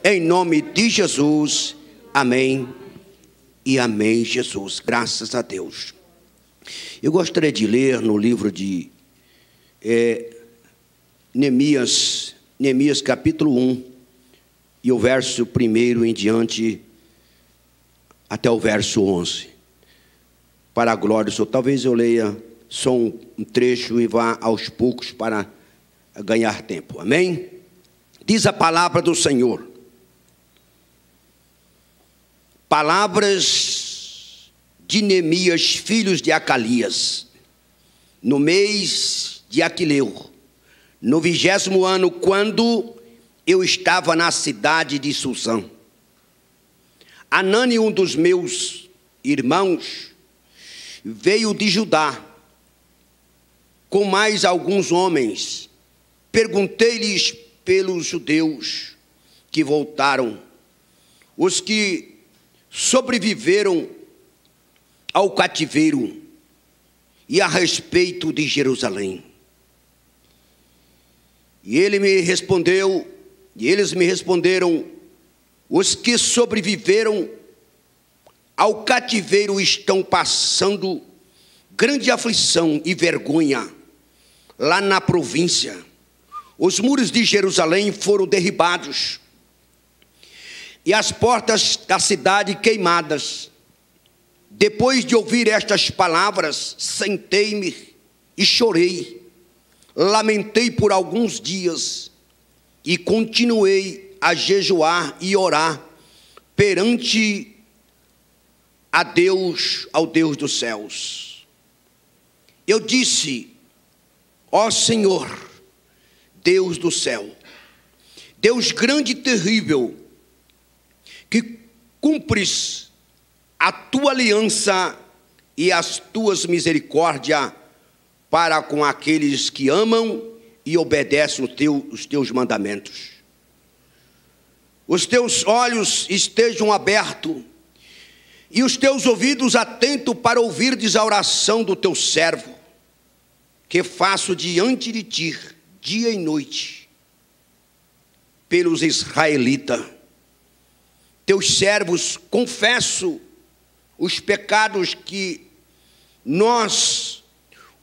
Em nome de Jesus, amém e amém, Jesus, graças a Deus. Eu gostaria de ler no livro de Neemias capítulo 1, e o verso 1 em diante, até o verso 11, para a glória do Senhor. Talvez eu leia só um trecho e vá aos poucos para ganhar tempo, amém? Diz a palavra do Senhor: palavras de Neemias, filhos de Acalias, no mês de Aquileu, no 20º ano, quando eu estava na cidade de Susã. Anani, um dos meus irmãos, veio de Judá com mais alguns homens. Perguntei-lhes pelos judeus que voltaram, os que sobreviveram ao cativeiro, e a respeito de Jerusalém. E eles me responderam: os que sobreviveram ao cativeiro estão passando grande aflição e vergonha lá na província. Os muros de Jerusalém foram derribados e as portas da cidade queimadas. Depois de ouvir estas palavras, sentei-me e chorei. Lamentei por alguns dias e continuei a jejuar e orar perante a Deus, ao Deus dos céus. Eu disse: ó Senhor, Deus do céu, Deus grande e terrível, que cumpres a tua aliança e as tuas misericórdias para com aqueles que amam e obedecem os teus mandamentos. Os teus olhos estejam abertos e os teus ouvidos atentos para ouvirdes a oração do teu servo, que faço diante de ti, dia e noite, pelos israelitas, teus servos. Confesso os pecados que nós,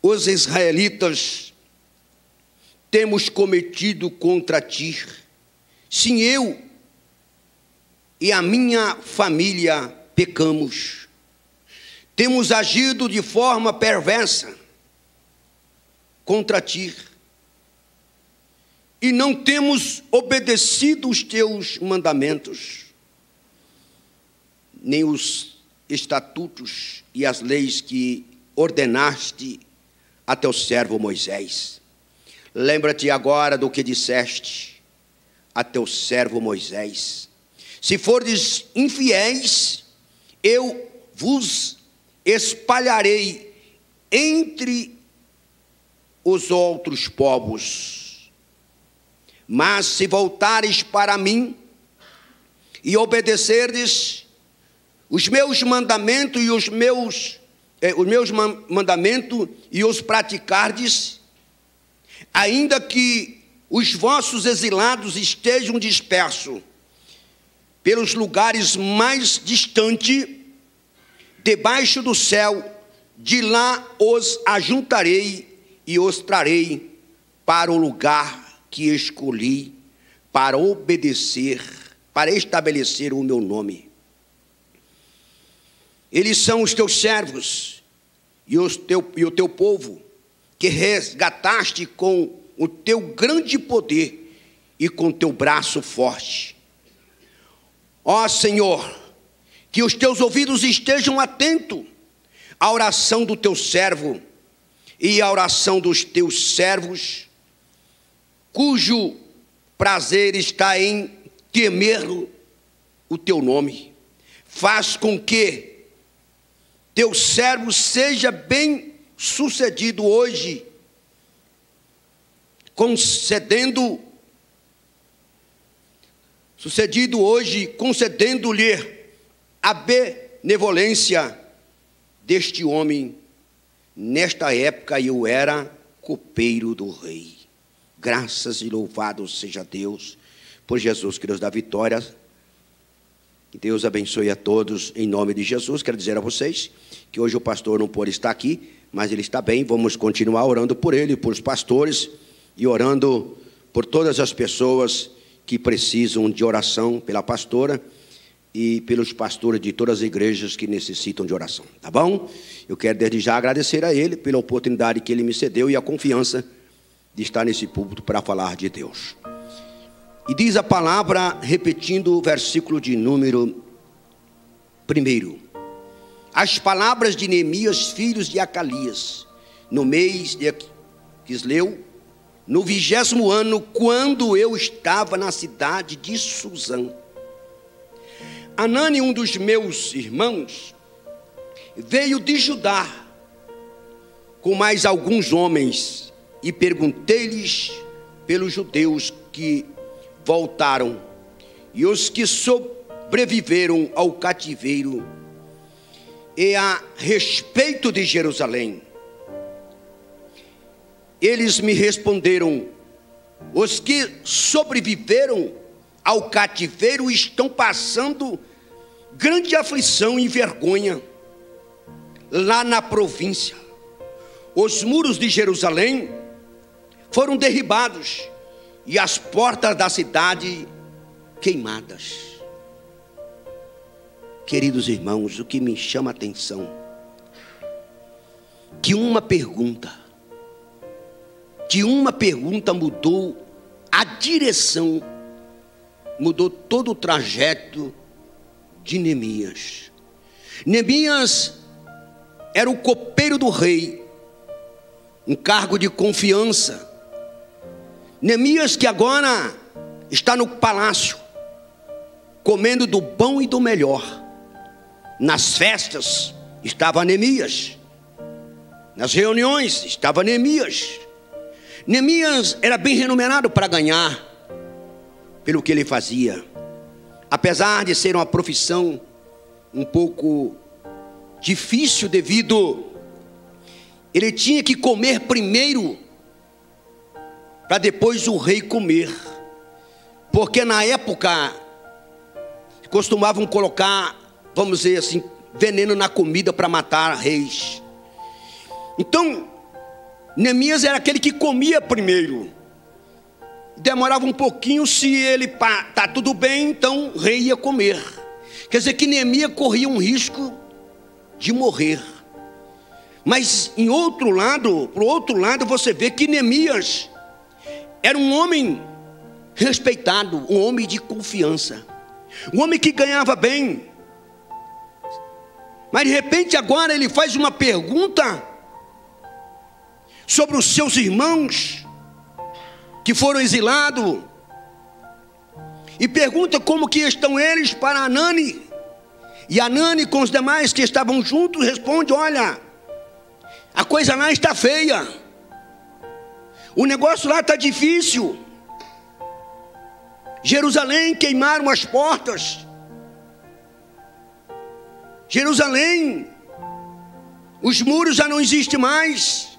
os israelitas, temos cometido contra ti. Sim, eu e a minha família pecamos, temos agido de forma perversa contra ti, e não temos obedecido os teus mandamentos, nem os estatutos e as leis que ordenaste a teu servo Moisés. Lembra-te agora do que disseste a teu servo Moisés: se fordes infiéis, eu vos espalharei entre os outros povos. Mas se voltares para mim e obedecerdes os meus mandamentos e os meus mandamentos e os praticardes, ainda que os vossos exilados estejam dispersos pelos lugares mais distantes, debaixo do céu, de lá os ajuntarei e os trarei para o lugar que escolhi para estabelecer o meu nome. Eles são os teus servos e o teu povo, que resgataste com o teu grande poder e com teu braço forte. Ó Senhor, que os teus ouvidos estejam atentos à oração do teu servo e à oração dos teus servos, cujo prazer está em temer o teu nome. Faz com que teu servo seja bem sucedido hoje, concedendo-lhe a benevolência deste homem. Nesta época eu era copeiro do rei. Graças e louvado seja Deus por Jesus que nos dá vitória. Que Deus abençoe a todos em nome de Jesus. Quero dizer a vocês que hoje o pastor não pôde estar aqui, mas ele está bem. Vamos continuar orando por ele, por os pastores e orando por todas as pessoas que precisam de oração, pela pastora e pelos pastores de todas as igrejas que necessitam de oração, tá bom? Eu quero desde já agradecer a ele pela oportunidade que ele me cedeu e a confiança de estar nesse púlpito para falar de Deus. E diz a palavra, repetindo o versículo de número 1. As palavras de Neemias, filhos de Acalias, no mês de Quisleu, no 20º ano, quando eu estava na cidade de Suzã. Anani, um dos meus irmãos, veio de Judá com mais alguns homens, e perguntei-lhes pelos judeus que voltaram e os que sobreviveram ao cativeiro, e a respeito de Jerusalém. Eles me responderam: os que sobreviveram ao cativeiro estão passando grande aflição e vergonha lá na província. Os muros de Jerusalém foram derribados e as portas da cidade queimadas. Queridos irmãos, o que me chama a atenção, que uma pergunta mudou a direção, mudou todo o trajeto de Neemias. Neemias era o copeiro do rei, um cargo de confiança. Neemias que agora está no palácio, comendo do bom e do melhor. Nas festas estava Neemias, nas reuniões estava Neemias. Neemias era bem remunerado para ganhar pelo que ele fazia, apesar de ser uma profissão um pouco difícil, devido ele tinha que comer primeiro para depois o rei comer, porque na época costumavam colocar, vamos dizer assim, veneno na comida para matar reis. Então Neemias era aquele que comia primeiro, demorava um pouquinho, se ele tá tudo bem, então o rei ia comer. Quer dizer que Neemias corria um risco de morrer. Mas por outro lado, você vê que Neemias era um homem respeitado, um homem de confiança, um homem que ganhava bem. Mas de repente agora ele faz uma pergunta sobre os seus irmãos que foram exilados, e pergunta como que estão eles para Anani. E Anani, com os demais que estavam juntos, responde: olha, a coisa lá está feia, o negócio lá está difícil. Jerusalém queimaram as portas, Jerusalém, os muros já não existem mais.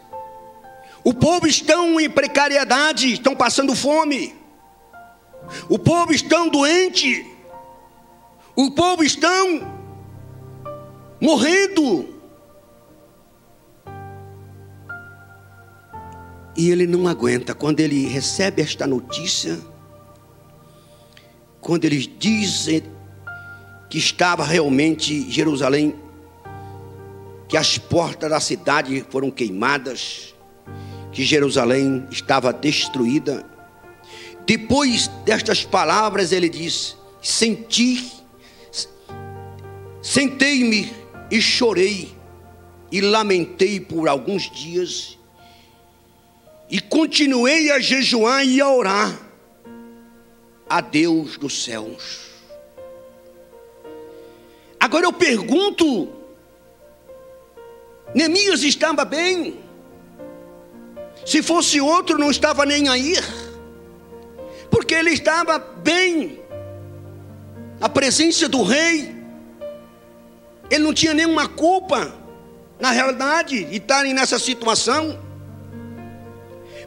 O povo estão em precariedade, estão passando fome. O povo estão doente. O povo estão morrendo. E ele não aguenta. Quando ele recebe esta notícia, quando eles dizem que estava realmente Jerusalém, que as portas da cidade foram queimadas, que Jerusalém estava destruída. Depois destas palavras ele diz: sentei-me e chorei e lamentei por alguns dias, e continuei a jejuar e a orar a Deus dos céus. Agora eu pergunto, Neemias estava bem? Se fosse outro, não estava nem aí, porque ele estava bem, a presença do rei. Ele não tinha nenhuma culpa, na realidade, de estarem nessa situação.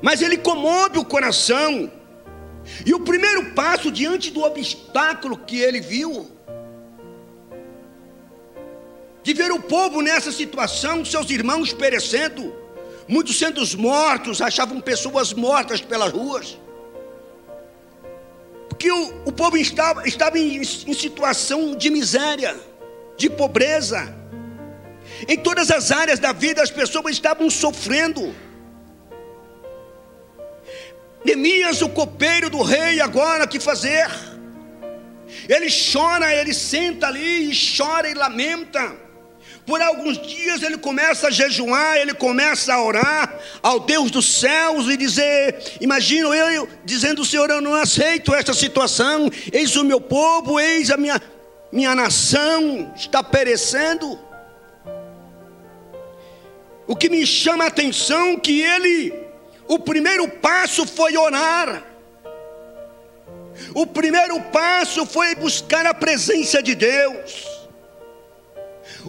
Mas ele comove o coração, E o primeiro passo diante do obstáculo que ele viu, de ver o povo nessa situação, seus irmãos perecendo, muitos sendo mortos, achavam pessoas mortas pelas ruas, porque o povo estava em situação de miséria, de pobreza. Em todas as áreas da vida as pessoas estavam sofrendo. Neemias, o copeiro do rei, agora o que fazer? Ele chora, ele senta ali e chora e lamenta. Por alguns dias ele começa a jejuar, ele começa a orar ao Deus dos céus e dizer, imagino eu dizendo: Senhor, eu não aceito esta situação, eis o meu povo, eis a minha nação está perecendo. O que me chama a atenção é que o primeiro passo foi orar. O primeiro passo foi buscar a presença de Deus.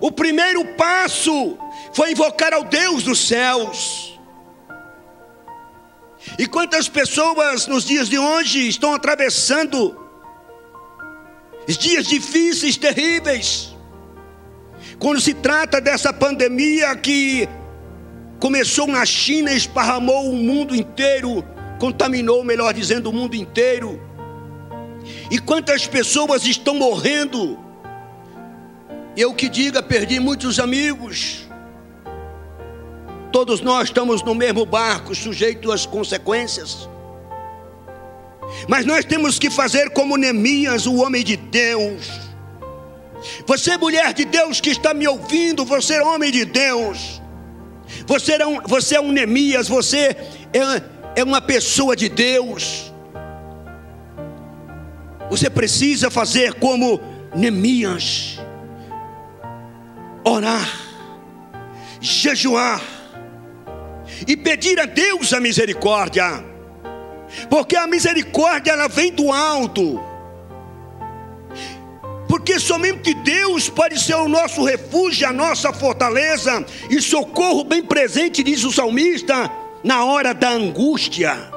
O primeiro passo foi invocar ao Deus dos céus. E quantas pessoas nos dias de hoje estão atravessando dias difíceis, terríveis, quando se trata dessa pandemia que começou na China, esparramou o mundo inteiro, contaminou, melhor dizendo, o mundo inteiro. E quantas pessoas estão morrendo? Eu que diga, perdi muitos amigos. Todos nós estamos no mesmo barco, sujeitos às consequências. Mas nós temos que fazer como Neemias, o homem de Deus. Você, mulher de Deus que está me ouvindo, você é homem de Deus. Você é um Neemias, você é uma pessoa de Deus. Você precisa fazer como Neemias: orar, jejuar e pedir a Deus a misericórdia, porque a misericórdia ela vem do alto. Porque somente Deus pode ser o nosso refúgio, a nossa fortaleza e socorro bem presente, diz o salmista, na hora da angústia,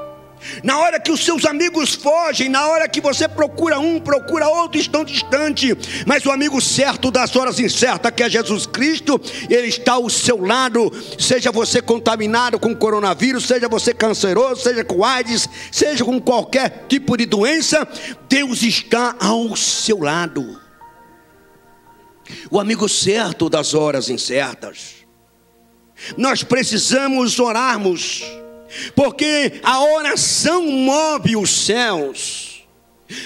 na hora que os seus amigos fogem, na hora que você procura um, procura outro, estão distante, mas o amigo certo das horas incertas, que é Jesus Cristo, Ele está ao seu lado. Seja você contaminado com coronavírus, seja você canceroso, seja com AIDS, seja com qualquer tipo de doença, Deus está ao seu lado. O amigo certo das horas incertas. Nós precisamos orarmos, porque a oração move os céus,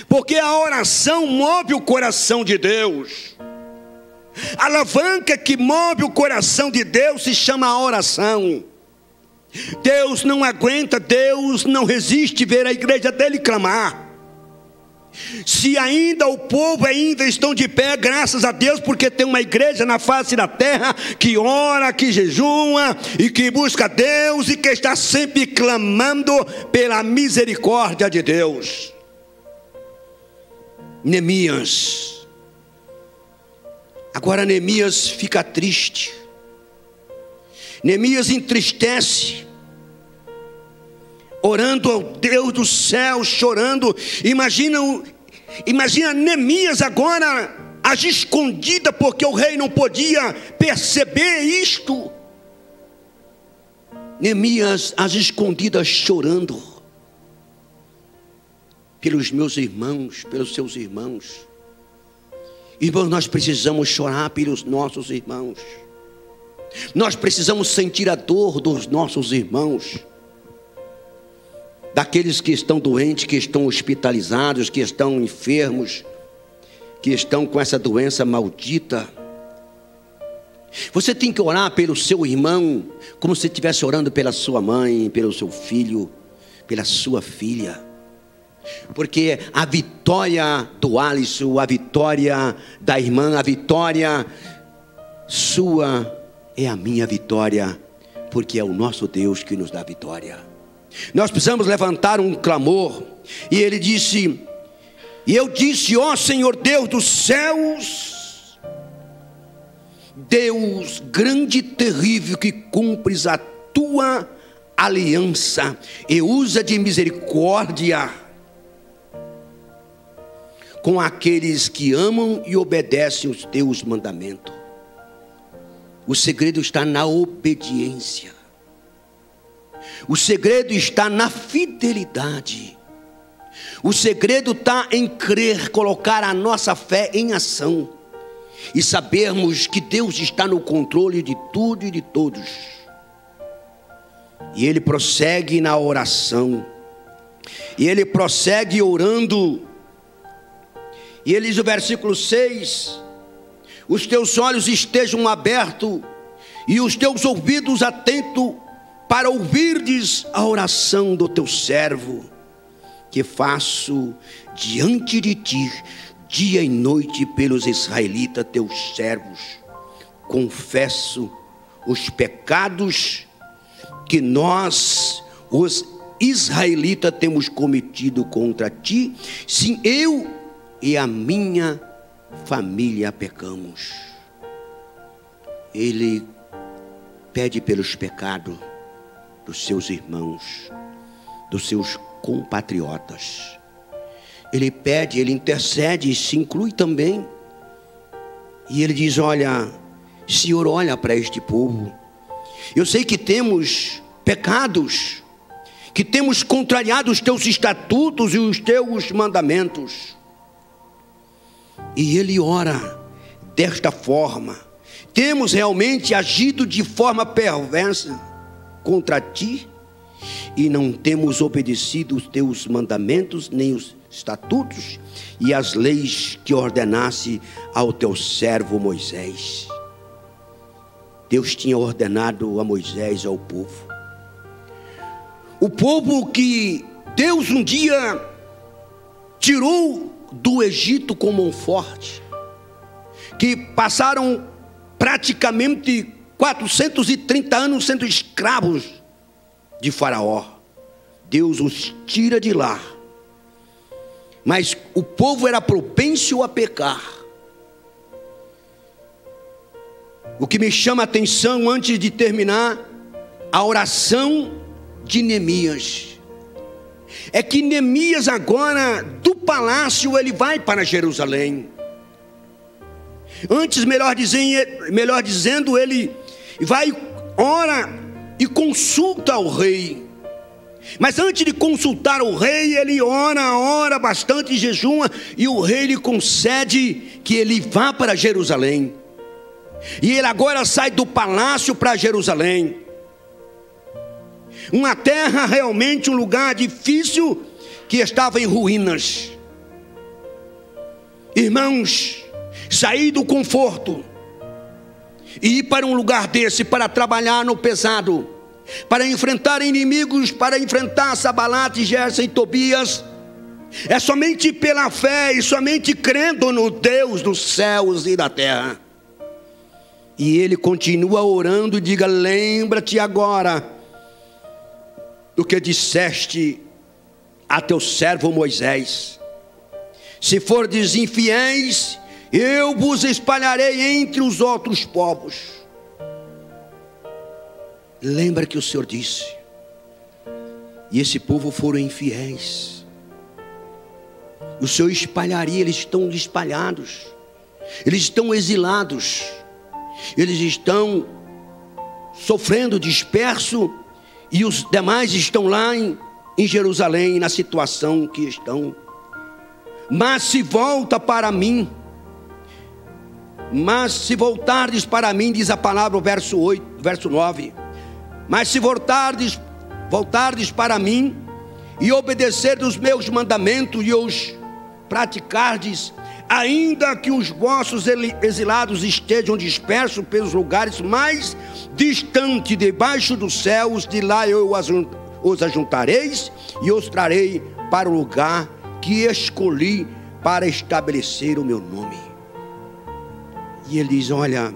porque a oração move o coração de Deus. A alavanca que move o coração de Deus se chama a oração. Deus não aguenta, Deus não resiste ver a igreja dele clamar. Se ainda o povo estão de pé, graças a Deus, porque tem uma igreja na face da terra que ora, que jejua e que busca Deus e que está sempre clamando pela misericórdia de Deus. Neemias. Agora Neemias fica triste. Neemias entristece, orando ao Deus do céu, chorando. Imagina Neemias agora agir escondida, porque o rei não podia perceber isto. Neemias agir escondida, chorando pelos meus irmãos, pelos seus irmãos. Irmãos, nós precisamos chorar pelos nossos irmãos. Nós precisamos sentir a dor dos nossos irmãos, daqueles que estão doentes, que estão hospitalizados, que estão enfermos, que estão com essa doença maldita. Você tem que orar pelo seu irmão, como se estivesse orando pela sua mãe, pelo seu filho, pela sua filha. Porque a vitória do Alisson, a vitória da irmã, a vitória sua é a minha vitória, porque é o nosso Deus que nos dá vitória. Nós precisamos levantar um clamor. E ele disse, e eu disse: ó Senhor Deus dos céus, Deus grande e terrível, que cumpres a tua aliança e usa de misericórdia com aqueles que amam e obedecem os teus mandamentos. O segredo está na obediência. O segredo está na fidelidade. O segredo está em crer, colocar a nossa fé em ação e sabermos que Deus está no controle de tudo e de todos. E ele prossegue na oração. E ele prossegue orando. E ele diz no versículo 6: os teus olhos estejam abertos e os teus ouvidos atentos para ouvirdes a oração do teu servo, que faço diante de ti, dia e noite, pelos israelitas, teus servos. Confesso os pecados que nós, os israelitas, temos cometido contra ti. Sim, eu e a minha família pecamos. Ele pede pelos pecados dos seus irmãos, dos seus compatriotas. Ele pede, ele intercede, se inclui também. E ele diz: olha, Senhor, olha para este povo. Eu sei que temos pecados, que temos contrariado os teus estatutos e os teus mandamentos. E ele ora desta forma: temos realmente agido de forma perversa contra ti, e não temos obedecido os teus mandamentos, nem os estatutos e as leis que ordenasse ao teu servo Moisés. Deus tinha ordenado a Moisés, ao povo. O povo que Deus um dia tirou do Egito com mão forte, que passaram praticamente 430 anos sendo escravos de Faraó. Deus os tira de lá. Mas o povo era propenso a pecar. O que me chama a atenção, antes de terminar, a oração de Neemias, é que Neemias agora, do palácio, ele vai para Jerusalém. Antes, melhor dizendo, ele vai, ora e consulta o rei. Mas antes de consultar o rei, ele ora bastante, jejuma, e o rei lhe concede que ele vá para Jerusalém. E ele agora sai do palácio para Jerusalém. Uma terra, realmente um lugar difícil, que estava em ruínas. Irmãos, sair do conforto e ir para um lugar desse para trabalhar no pesado, para enfrentar inimigos, para enfrentar Sanbalate, Gésem e Tobias, é somente pela fé e somente crendo no Deus dos céus e da terra. E ele continua orando e diga: lembra-te agora do que disseste a teu servo Moisés: se fordes infiéis, eu vos espalharei entre os outros povos. Lembra que o Senhor disse, e esse povo foram infiéis. O Senhor espalharia, eles estão espalhados, eles estão exilados, eles estão sofrendo disperso, e os demais estão lá em Jerusalém, na situação que estão. Mas se volta para mim, mas se voltardes para mim, diz a palavra, verso 9, mas se voltardes para mim, e obedecerdes os meus mandamentos, e os praticardes, ainda que os vossos exilados estejam dispersos pelos lugares mais distantes debaixo dos céus, de lá eu os ajuntareis, e os trarei para o lugar que escolhi para estabelecer o meu nome. E ele diz: olha,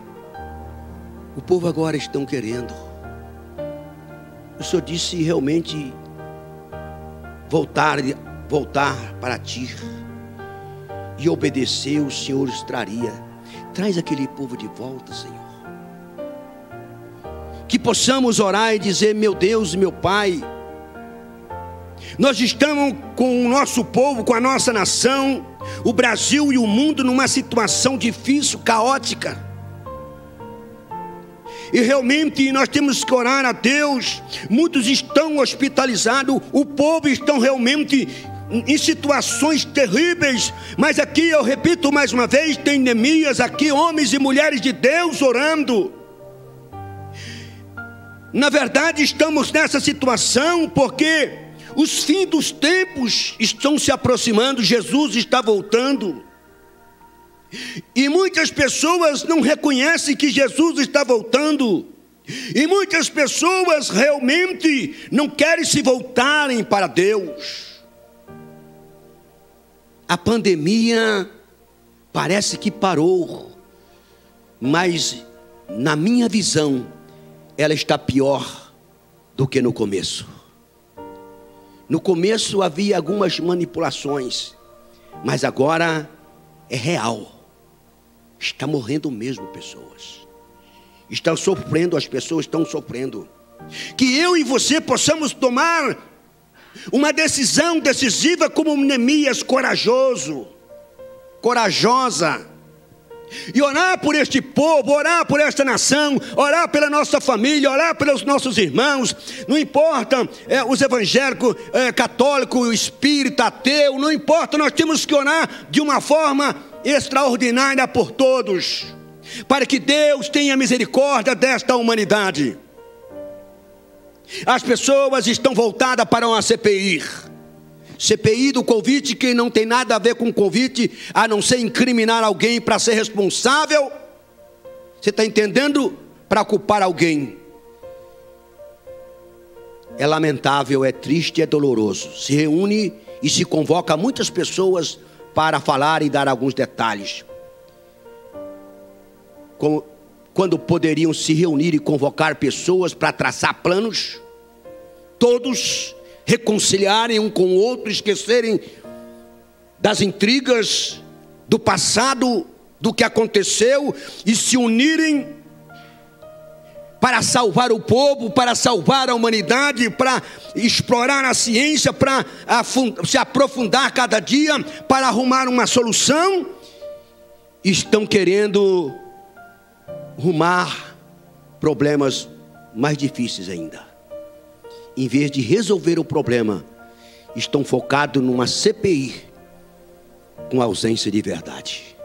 o povo agora estão querendo. O Senhor disse realmente voltar para ti e obedecer, o Senhor os traria. Traz aquele povo de volta, Senhor. Que possamos orar e dizer: meu Deus e meu Pai, nós estamos com o nosso povo, com a nossa nação, o Brasil e o mundo numa situação difícil, caótica. E realmente nós temos que orar a Deus. Muitos estão hospitalizados, o povo está realmente em situações terríveis. Mas aqui eu repito mais uma vez, tem Neemias aqui, homens e mulheres de Deus orando. Na verdade estamos nessa situação porque os fins dos tempos estão se aproximando, Jesus está voltando. E muitas pessoas não reconhecem que Jesus está voltando. E muitas pessoas realmente não querem se voltarem para Deus. A pandemia parece que parou, mas na minha visão, ela está pior do que no começo. No começo havia algumas manipulações, mas agora é real. Está morrendo mesmo pessoas. Estão sofrendo, as pessoas estão sofrendo. Que eu e você possamos tomar uma decisão decisiva como Neemias, corajosa. E orar por este povo, orar por esta nação, orar pela nossa família, orar pelos nossos irmãos. Não importa os evangélicos, católicos, espírita, ateu, não importa, nós temos que orar de uma forma extraordinária por todos, para que Deus tenha misericórdia desta humanidade. As pessoas estão voltadas para uma CPI do Covid, que não tem nada a ver com Covid, a não ser incriminar alguém para ser responsável. Você está entendendo? Para culpar alguém. É lamentável, é triste, é doloroso. Se reúne e se convoca muitas pessoas para falar e dar alguns detalhes. Quando poderiam se reunir e convocar pessoas para traçar planos, todos reconciliarem um com o outro, esquecerem das intrigas do passado, do que aconteceu, e se unirem para salvar o povo, para salvar a humanidade, para explorar a ciência, para se aprofundar cada dia, para arrumar uma solução. Estão querendo arrumar problemas mais difíceis ainda. Em vez de resolver o problema, estão focados numa CPI com ausência de verdade.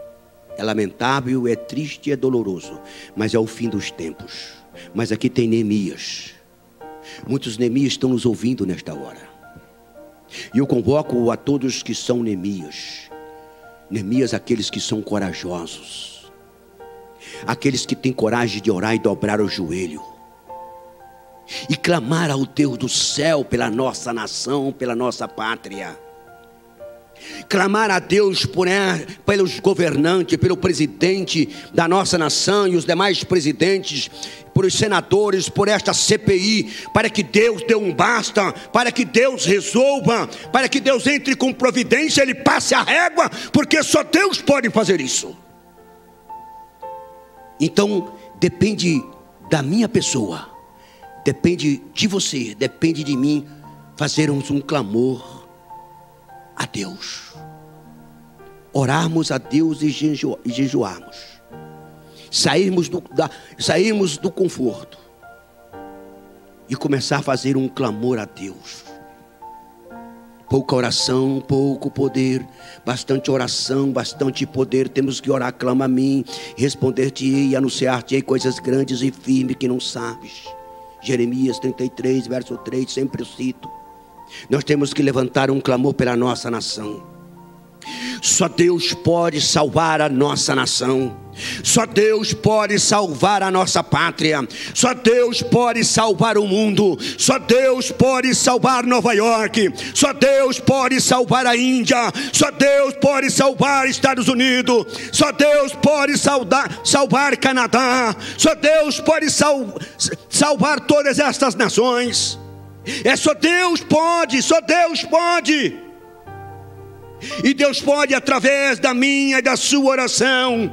É lamentável, é triste, é doloroso, mas é o fim dos tempos. Mas aqui tem Neemias. Muitos Neemias estão nos ouvindo nesta hora. E eu convoco a todos que são Neemias. Neemias, aqueles que são corajosos, aqueles que têm coragem de orar e dobrar o joelho e clamar ao Deus do céu pela nossa nação, pela nossa pátria. Clamar a Deus pelos governantes, pelo presidente da nossa nação e os demais presidentes, por os senadores, por esta CPI, para que Deus dê um basta, para que Deus resolva, para que Deus entre com providência, Ele passe a régua, porque só Deus pode fazer isso. Então depende da minha pessoa, depende de você, depende de mim, fazermos um clamor a Deus, orarmos a Deus e jejuarmos, sairmos do conforto e começar a fazer um clamor a Deus. Pouca oração, pouco poder, bastante oração, bastante poder. Temos que orar, clama a mim, responder-te-ei e anunciar-te-ei coisas grandes e firmes que não sabes. Jeremias 33, verso 3, sempre eu cito. Nós temos que levantar um clamor pela nossa nação. Só Deus pode salvar a nossa nação. Só Deus pode salvar a nossa pátria. Só Deus pode salvar o mundo. Só Deus pode salvar Nova York. Só Deus pode salvar a Índia. Só Deus pode salvar Estados Unidos. Só Deus pode salvar Canadá. Só Deus pode salvar todas estas nações. Só Deus pode, só Deus pode. E Deus pode através da minha e da sua oração,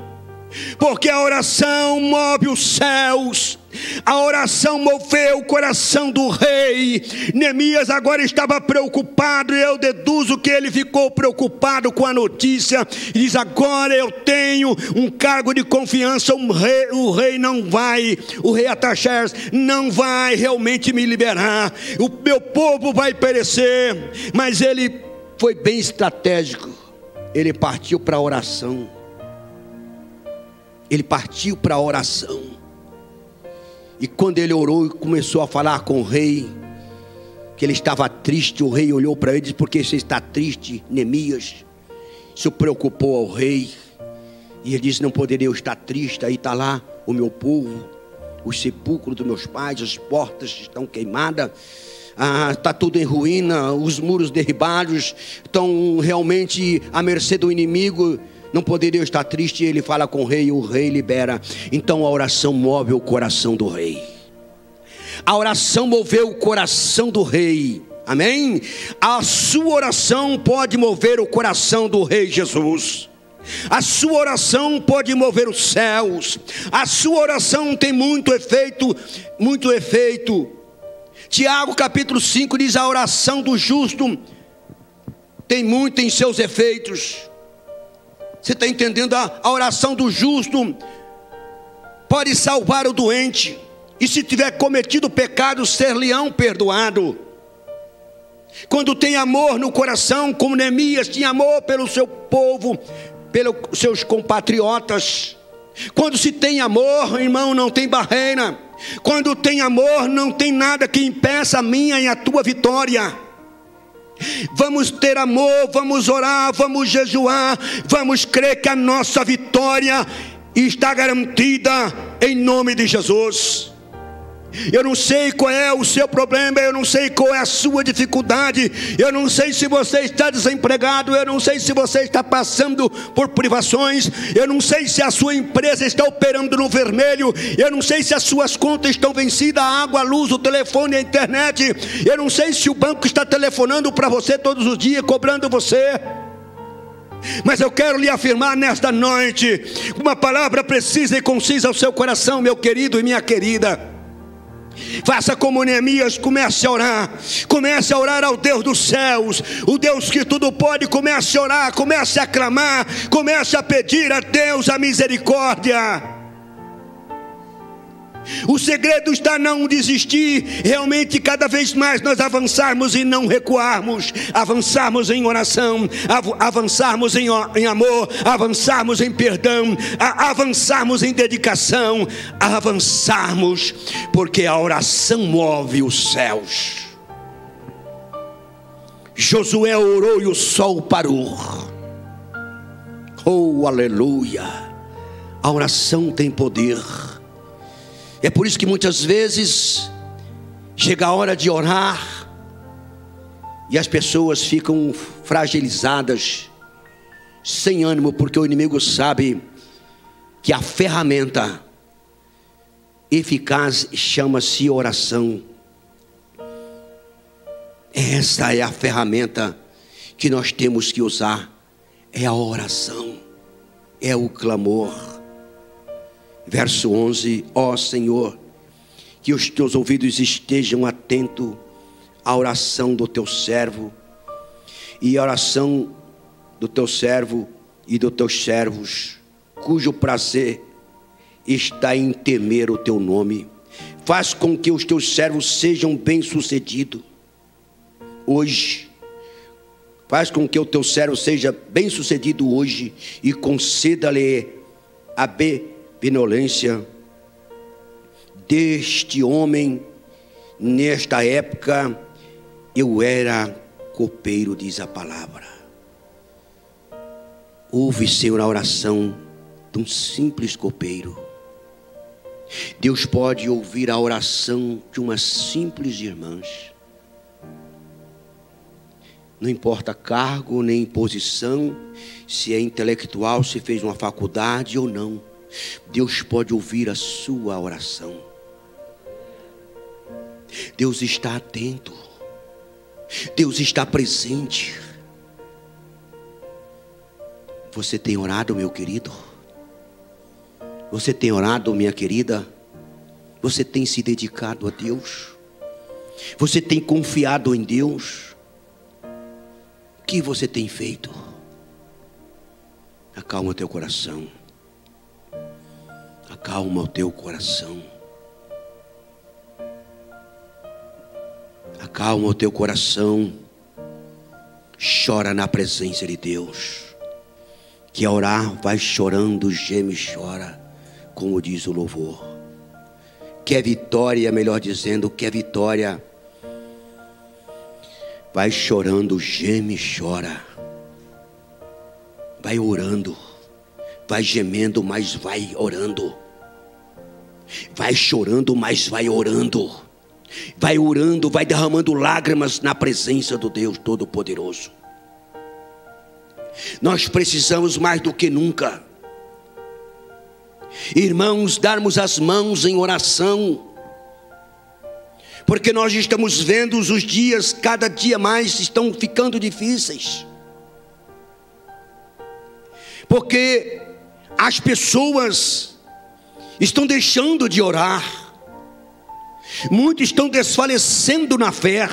porque a oração move os céus, A oração moveu o coração do rei. Neemias agora estava preocupado, e eu deduzo que ele ficou preocupado com a notícia. E diz: agora eu tenho um cargo de confiança. O rei não vai, o rei Artaxerxes não vai realmente me liberar. O meu povo vai perecer. Mas ele foi bem estratégico. Ele partiu para a oração. Ele partiu para a oração. E quando ele orou e começou a falar com o rei, que ele estava triste, o rei olhou para ele e disse: por que você está triste, Neemias? Se preocupou ao rei. E ele disse: não poderia eu estar triste, aí está lá o meu povo, os sepulcros dos meus pais, as portas estão queimadas, está tudo em ruína, os muros derribados, estão realmente à mercê do inimigo. Não poderia eu estar triste. Ele fala com o rei libera. Então a oração move o coração do rei. A oração moveu o coração do rei. Amém? A sua oração pode mover o coração do rei Jesus. A sua oração pode mover os céus. A sua oração tem muito efeito, muito efeito. Tiago capítulo 5 diz: a oração do justo tem muito em seus efeitos. Você está entendendo? A oração do justo pode salvar o doente, e se tiver cometido pecado, ser-lhe-ão perdoado. Quando tem amor no coração, como Neemias tinha amor pelo seu povo, pelos seus compatriotas. Quando se tem amor, irmão, não tem barreira. Quando tem amor, não tem nada que impeça a minha e a tua vitória. Vamos ter amor, vamos orar, vamos jejuar, vamos crer que a nossa vitória está garantida em nome de Jesus. Eu não sei qual é o seu problema, eu não sei qual é a sua dificuldade, eu não sei se você está desempregado, eu não sei se você está passando por privações, eu não sei se a sua empresa está operando no vermelho, eu não sei se as suas contas estão vencidas, a água, a luz, o telefone, a internet, eu não sei se o banco está telefonando para você todos os dias, cobrando você. Mas eu quero lhe afirmar nesta noite uma palavra precisa e concisa ao seu coração, meu querido e minha querida. Faça como Neemias, comece a orar ao Deus dos céus, o Deus que tudo pode. Comece a orar, comece a clamar, comece a pedir a Deus a misericórdia. O segredo está não desistir, realmente cada vez mais nós avançarmos e não recuarmos, avançarmos em oração, avançarmos em amor, avançarmos em perdão, avançarmos em dedicação, avançarmos, porque a oração move os céus. Josué orou e o sol parou. Oh, aleluia! A oração tem poder. É por isso que muitas vezes chega a hora de orar e as pessoas ficam fragilizadas, sem ânimo, porque o inimigo sabe que a ferramenta eficaz chama-se oração. Essa é a ferramenta que nós temos que usar, é a oração, é o clamor. Verso 11: ó Senhor, que os teus ouvidos estejam atentos à oração do teu servo, e à oração do teu servo e dos teus servos, cujo prazer está em temer o teu nome. Faz com que os teus servos sejam bem-sucedidos hoje. Faz com que o teu servo seja bem-sucedido hoje, e conceda-lhe a benevolência deste homem. Nesta época eu era copeiro, diz a palavra. Ouve, Senhor, a oração de um simples copeiro. Deus pode ouvir a oração de umas simples irmãs. Não importa cargo nem posição, se é intelectual, se fez uma faculdade ou não, Deus pode ouvir a sua oração. Deus está atento, Deus está presente. Você tem orado, meu querido? Você tem orado, minha querida? Você tem se dedicado a Deus? Você tem confiado em Deus? O que você tem feito? Acalma o teu coração. Acalma o teu coração. Acalma o teu coração. Chora na presença de Deus. Que a orar vai chorando, geme e chora, como diz o louvor. Quer vitória, melhor dizendo, quer vitória, vai chorando, geme e chora. Vai orando, vai gemendo, mas vai orando. Vai chorando, mas vai orando. Vai orando, vai derramando lágrimas na presença do Deus Todo-Poderoso. Nós precisamos mais do que nunca, irmãos, darmos as mãos em oração, porque nós estamos vendo os dias cada dia mais estão ficando difíceis, porque as pessoas estão deixando de orar, muitos estão desfalecendo na fé,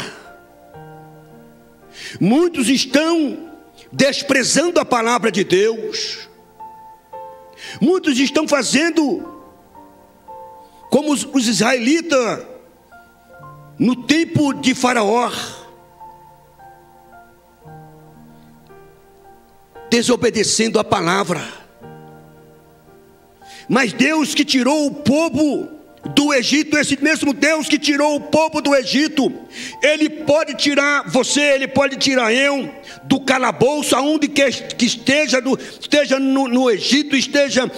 muitos estão desprezando a palavra de Deus, muitos estão fazendo como os israelitas no tempo de Faraó, desobedecendo a palavra. Mas Deus que tirou o povo do Egito, esse mesmo Deus que tirou o povo do Egito, Ele pode tirar você, Ele pode tirar eu do calabouço, aonde que esteja, no Egito, esteja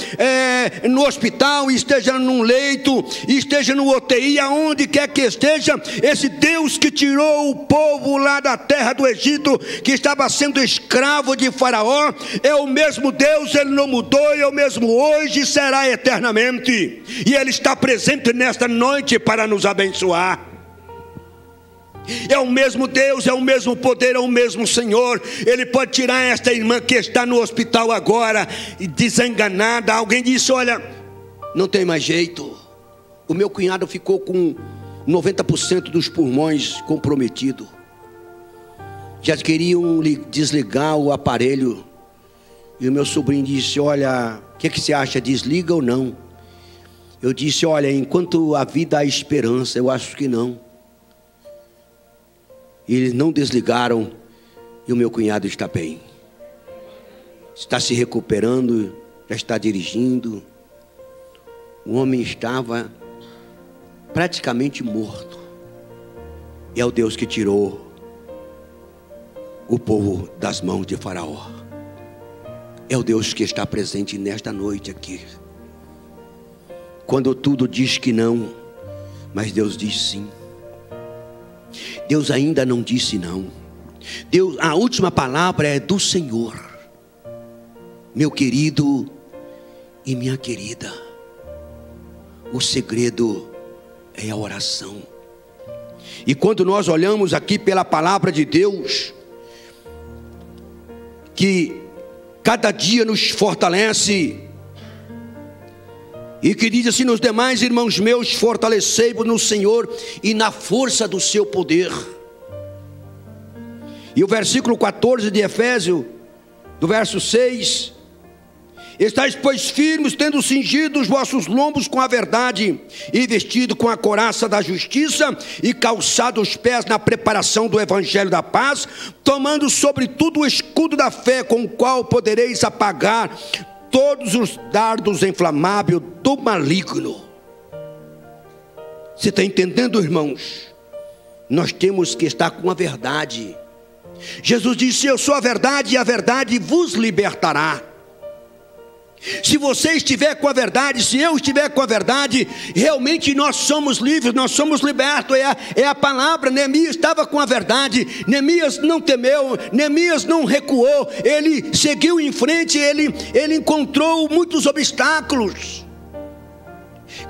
no hospital, esteja num leito, esteja no UTI, aonde quer que esteja. Esse Deus que tirou o povo lá da terra do Egito, que estava sendo escravo de Faraó, é o mesmo Deus, Ele não mudou, é o mesmo hoje e será eternamente, e Ele está presente nesta noite para nos abençoar. É o mesmo Deus, é o mesmo poder, é o mesmo Senhor. Ele pode tirar esta irmã que está no hospital agora, desenganada. Alguém disse: olha, não tem mais jeito, o meu cunhado ficou com 90% dos pulmões comprometido, já queriam desligar o aparelho. E o meu sobrinho disse: olha, o que você acha, desliga ou não? Eu disse: olha, enquanto a vida há esperança, eu acho que não. E eles não desligaram, e o meu cunhado está bem, está se recuperando, já está dirigindo. O homem estava praticamente morto. E é o Deus que tirou o povo das mãos de Faraó. É o Deus que está presente nesta noite aqui. Quando tudo diz que não, mas Deus diz sim. Deus ainda não disse não. Deus, a última palavra é do Senhor. Meu querido e minha querida, o segredo é a oração. E quando nós olhamos aqui pela palavra de Deus, que cada dia nos fortalece, e que diz assim: nos demais, irmãos meus, fortalecei-vos no Senhor e na força do seu poder. E o versículo 14 de Efésios, do verso 6: estais, pois, firmes, tendo cingido os vossos lombos com a verdade, e vestido com a couraça da justiça, e calçado os pés na preparação do evangelho da paz, tomando sobretudo o escudo da fé, com o qual podereis apagar todos os dardos inflamáveis do maligno. Você está entendendo, irmãos? Nós temos que estar com a verdade. Jesus disse: eu sou a verdade, e a verdade vos libertará. Se você estiver com a verdade, se eu estiver com a verdade, realmente nós somos livres, nós somos libertos. É a palavra. Neemias estava com a verdade. Neemias não temeu, Neemias não recuou, ele seguiu em frente. Ele encontrou muitos obstáculos.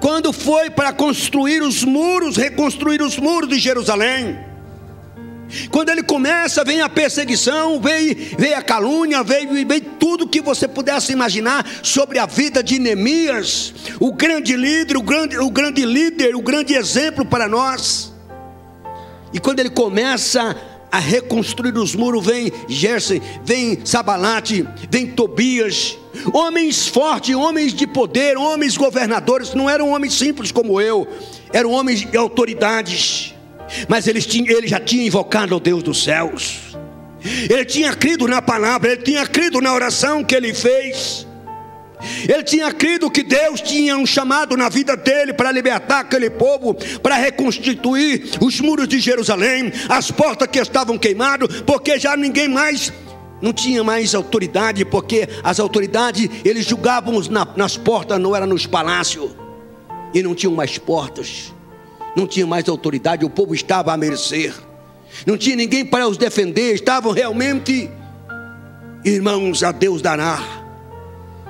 Quando foi para construir os muros, reconstruir os muros de Jerusalém, Quando ele começa, vem a perseguição, vem a calúnia, vem tudo que você pudesse imaginar sobre a vida de Neemias, o grande líder, o grande exemplo para nós. E quando ele começa a reconstruir os muros, vem Gerson, vem Sabalate, vem Tobias, homens fortes, homens de poder, homens governadores, não eram homens simples como eu, eram homens de autoridades. Mas ele já tinha invocado ao Deus dos céus, ele tinha crido na palavra, ele tinha crido na oração que ele fez, ele tinha crido que Deus tinha um chamado na vida dele para libertar aquele povo, para reconstituir os muros de Jerusalém, as portas que estavam queimadas, porque já ninguém mais, não tinha mais autoridade, porque as autoridades, eles julgavam nas portas, não era nos palácios, e não tinham mais portas, não tinha mais autoridade, o povo estava à mercê, não tinha ninguém para os defender, estavam realmente, irmãos, a Deus dará,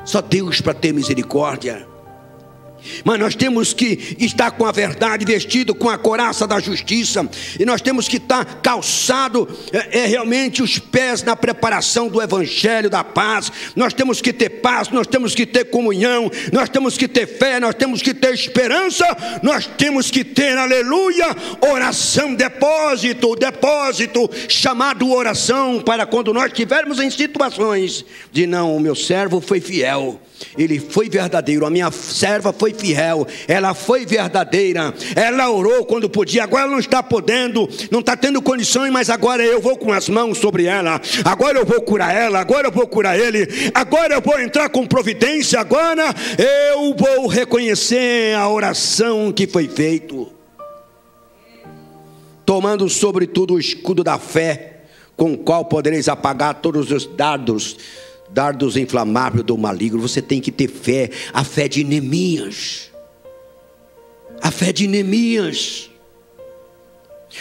só Deus para ter misericórdia. Mas nós temos que estar com a verdade, vestido com a couraça da justiça, e nós temos que estar calçado realmente os pés na preparação do evangelho da paz. Nós temos que ter paz, nós temos que ter comunhão, nós temos que ter fé, nós temos que ter esperança, nós temos que ter, aleluia, oração, depósito chamado oração, para quando nós estivermos em situações de não, o meu servo foi fiel, ele foi verdadeiro, a minha serva foi fiel, ela foi verdadeira, ela orou quando podia, agora não está podendo, não está tendo condições, mas agora eu vou com as mãos sobre ela, agora eu vou curar ela, agora eu vou curar ele, agora eu vou entrar com providência, agora eu vou reconhecer a oração que foi feita, tomando sobretudo o escudo da fé, com o qual podereis apagar todos os dardos inflamáveis do maligno. Você tem que ter fé, a fé de Neemias,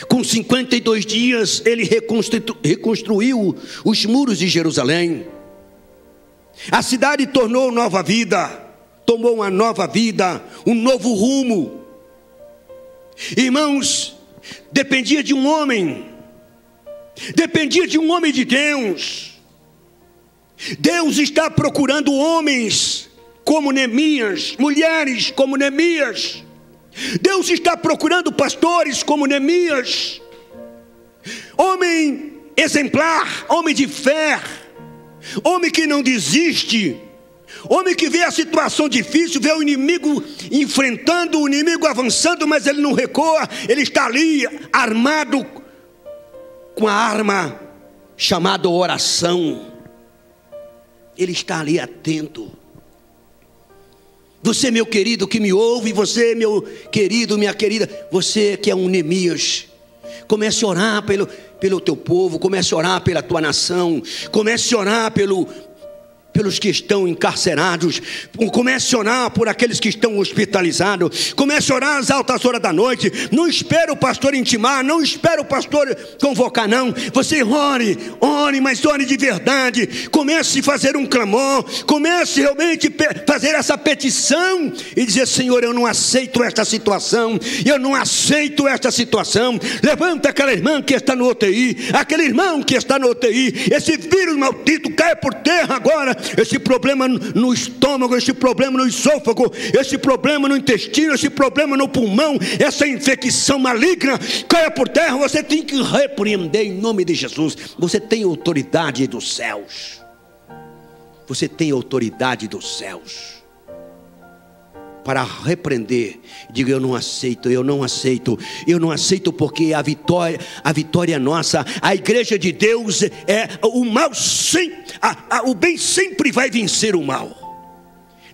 com 52 dias ele reconstruiu os muros de Jerusalém, a cidade tomou uma nova vida, um novo rumo. Irmãos, dependia de um homem de Deus. Deus está procurando homens como Neemias, mulheres como Neemias. Deus está procurando pastores como Neemias, homem exemplar, homem de fé, homem que não desiste, homem que vê a situação difícil, vê o inimigo enfrentando, o inimigo avançando, mas ele não recua, ele está ali armado com a arma chamada oração. Ele está ali atento. Você, meu querido que me ouve, você, meu querido, minha querida, você que é um Neemias, comece a orar pelo teu povo, comece a orar pela tua nação, comece a orar pelos que estão encarcerados, comece a orar por aqueles que estão hospitalizados, comece a orar às altas horas da noite. Não espere o pastor intimar, não espere o pastor convocar, não. Você ore, mas ore de verdade. Comece a fazer um clamor, comece realmente a fazer essa petição e dizer: Senhor, eu não aceito esta situação, Levanta aquela irmã que está no UTI, aquele irmão que está no UTI, esse vírus maldito caia por terra agora. Esse problema no estômago, esse problema no esôfago, esse problema no intestino, esse problema no pulmão, essa infecção maligna, caia por terra. Você tem que repreender em nome de Jesus. Você tem autoridade dos céus. Você tem autoridade dos céus para repreender. Diga: eu não aceito, porque a vitória é nossa. A igreja de Deus o bem sempre vai vencer o mal.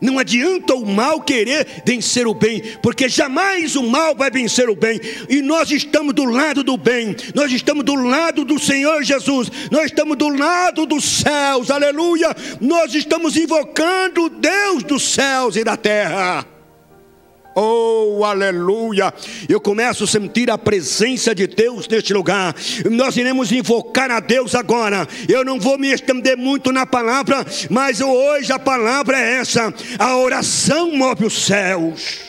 Não adianta o mal querer vencer o bem, porque jamais o mal vai vencer o bem. E nós estamos do lado do bem, nós estamos do lado do Senhor Jesus, nós estamos do lado dos céus, aleluia. Nós estamos invocando o Deus dos céus e da terra. Oh, aleluia. Eu começo a sentir a presença de Deus neste lugar. Nós iremos invocar a Deus agora. Eu não vou me estender muito na palavra, mas hoje a palavra é essa: a oração move os céus.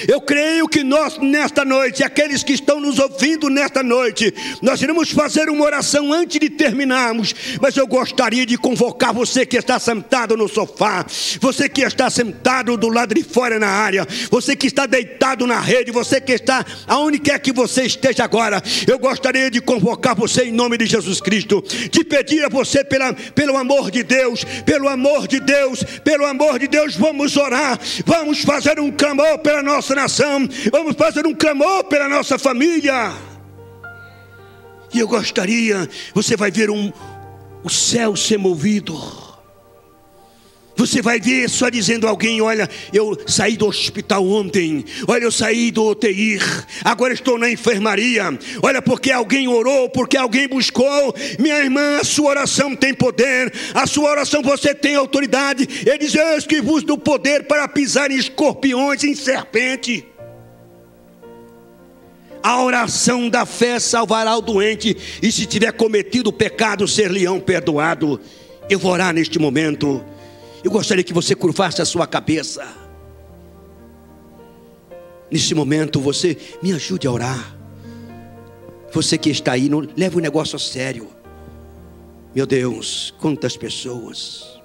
Eu creio que nós, nesta noite, aqueles que estão nos ouvindo nesta noite, nós iremos fazer uma oração antes de terminarmos. Mas eu gostaria de convocar você que está sentado no sofá, você que está sentado do lado de fora na área, você que está deitado na rede, você que está aonde quer que você esteja agora. Eu gostaria de convocar você em nome de Jesus Cristo, de pedir a você pelo amor de Deus, pelo amor de Deus, pelo amor de Deus, vamos orar, vamos fazer um clamor pela nossa nação, vamos fazer um clamor pela nossa família. E eu gostaria, você vai ver o céu ser movido. Você vai ver só dizendo a alguém: olha, eu saí do hospital ontem, olha, eu saí do UTI, agora estou na enfermaria, olha, porque alguém orou, porque alguém buscou. Minha irmã, a sua oração tem poder, a sua oração você tem autoridade. Ele diz: eis que vos dou poder para pisar em escorpiões e em serpente. A oração da fé salvará o doente, e se tiver cometido pecado, ser-lhe-ão perdoado. Eu vou orar neste momento. Eu gostaria que você curvasse a sua cabeça. Nesse momento você me ajude a orar. Você que está aí, não leve o negócio a sério. Meu Deus, quantas pessoas,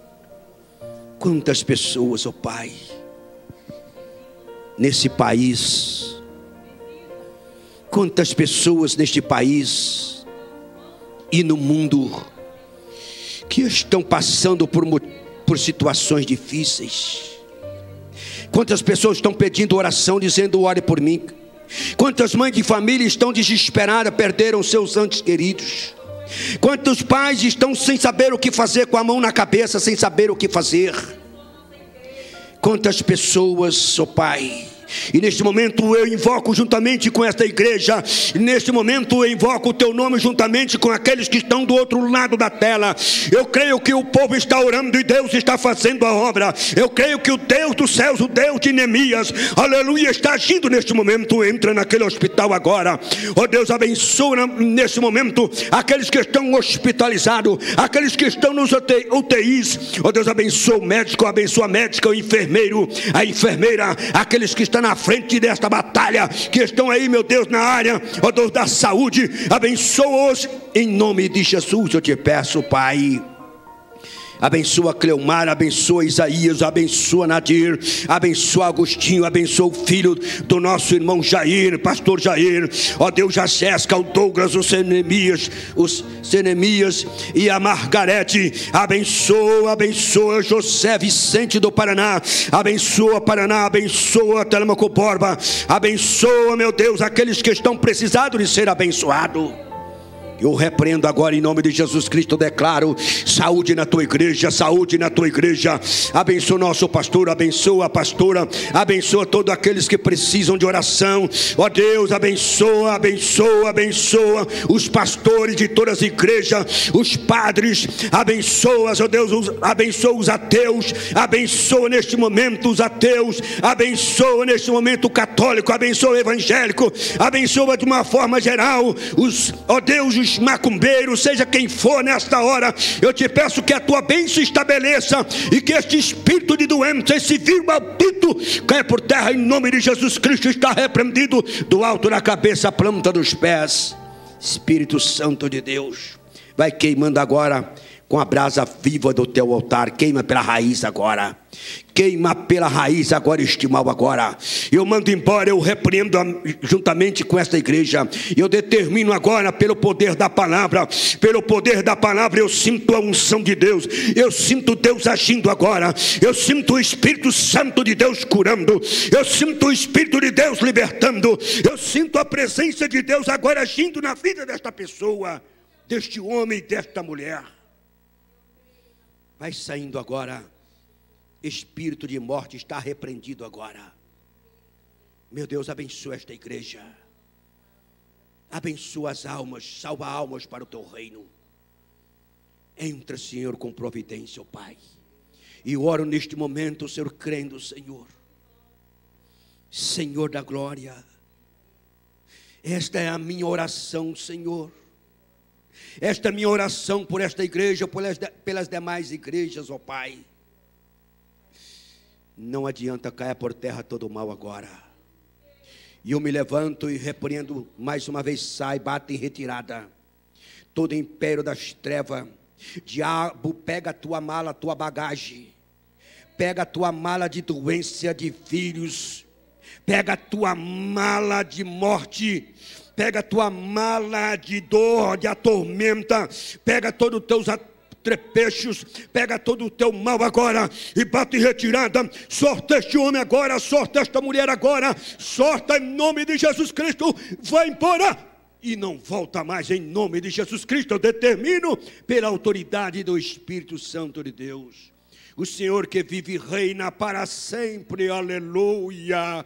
ó Pai, nesse país, quantas pessoas neste país e no mundo que estão passando por situações difíceis. Quantas pessoas estão pedindo oração, dizendo: ore por mim. Quantas mães de família estão desesperadas, perderam seus entes queridos. Quantos pais estão sem saber o que fazer, com a mão na cabeça, sem saber o que fazer. Quantas pessoas, ó Pai. E neste momento eu invoco juntamente com esta igreja, neste momento eu invoco o teu nome juntamente com aqueles que estão do outro lado da tela. Eu creio que o povo está orando e Deus está fazendo a obra. Eu creio que o Deus dos céus, o Deus de Neemias, aleluia, está agindo neste momento. Entra naquele hospital agora, ó Deus, abençoa neste momento aqueles que estão hospitalizados, aqueles que estão nos UTIs, ó Deus, abençoa o médico, abençoa a médica, o enfermeiro, a enfermeira, aqueles que estão na frente desta batalha, que estão aí, meu Deus, na área, ó Deus, da saúde, abençoa-os em nome de Jesus. Eu te peço, Pai, abençoa Cleomar, abençoa Isaías, abençoa Nadir, abençoa Agostinho, abençoa o filho do nosso irmão Jair, pastor Jair, ó Deus, a Jéssica, o Douglas, os Senemias e a Margarete. Abençoa José Vicente do Paraná, abençoa Paraná, abençoa Telemaco Borba, abençoa, meu Deus, aqueles que estão precisados de ser abençoados. Eu repreendo agora em nome de Jesus Cristo, declaro saúde na tua igreja, saúde na tua igreja. Abençoa nosso pastor, abençoa a pastora, abençoa todos aqueles que precisam de oração. Ó Deus, abençoa os pastores de todas as igrejas, os padres, abençoa, ó Deus, abençoa os ateus, abençoa neste momento os ateus, abençoa neste momento o católico, abençoa o evangélico, abençoa de uma forma geral ó Deus, os macumbeiros, seja quem for nesta hora. Eu te peço que a tua bênção estabeleça e que este espírito de doença, esse vírus maldito, caia por terra em nome de Jesus Cristo. Está repreendido do alto da cabeça à planta dos pés. Espírito Santo de Deus, vai queimando agora com a brasa viva do teu altar. Queima pela raiz agora. Queima pela raiz agora este mal agora. Eu mando embora, eu repreendo juntamente com esta igreja. Eu determino agora pelo poder da palavra. Pelo poder da palavra eu sinto a unção de Deus. Eu sinto Deus agindo agora. Eu sinto o Espírito Santo de Deus curando. Eu sinto o Espírito de Deus libertando. Eu sinto a presença de Deus agora agindo na vida desta pessoa, deste homem e desta mulher. Vai saindo agora. Espírito de morte está repreendido agora. Meu Deus, abençoa esta igreja. Abençoa as almas, salva almas para o teu reino. Entra, Senhor, com providência, ó Pai. E oro neste momento, Senhor, crendo, Senhor, Senhor da glória. Esta é a minha oração, Senhor. Esta é a minha oração por esta igreja, pelas demais igrejas, ó Pai. Não adianta cair por terra todo o mal agora. E eu me levanto e repreendo mais uma vez, sai, bate em retirada. Todo império das trevas, diabo, pega a tua mala, a tua bagagem. Pega a tua mala de doença, de filhos. Pega a tua mala de morte. Pega a tua mala de dor, de atormenta. Pega todos os teus trepechos, pega todo o teu mal agora e bate em retirada. Sorta este homem agora, sorta esta mulher agora, sorta em nome de Jesus Cristo. Vai embora e não volta mais em nome de Jesus Cristo. Eu determino pela autoridade do Espírito Santo de Deus. O Senhor que vive e reina para sempre, aleluia.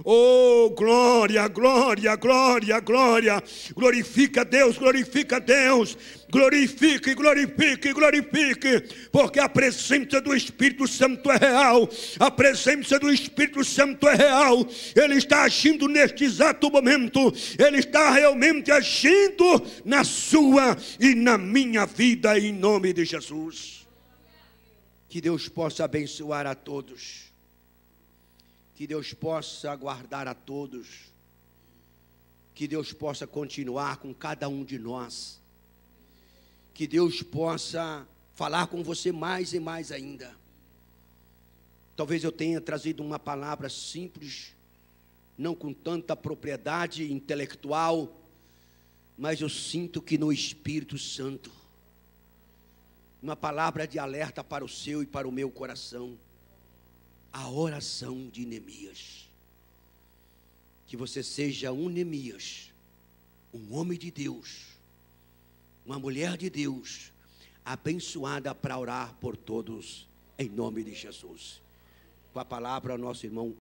Oh, glória, glória, glória, glória. Glorifica Deus, glorifica Deus. Glorifique, glorifique, glorifique. Porque a presença do Espírito Santo é real. A presença do Espírito Santo é real. Ele está agindo neste exato momento. Ele está realmente agindo na sua e na minha vida, em nome de Jesus. Que Deus possa abençoar a todos. Que Deus possa guardar a todos. Que Deus possa continuar com cada um de nós. Que Deus possa falar com você mais e mais ainda. Talvez eu tenha trazido uma palavra simples, não com tanta propriedade intelectual, mas eu sinto que no Espírito Santo, uma palavra de alerta para o seu e para o meu coração. A oração de Neemias. Que você seja um Neemias, um homem de Deus, uma mulher de Deus, abençoada para orar por todos, em nome de Jesus. Com a palavra, nosso irmão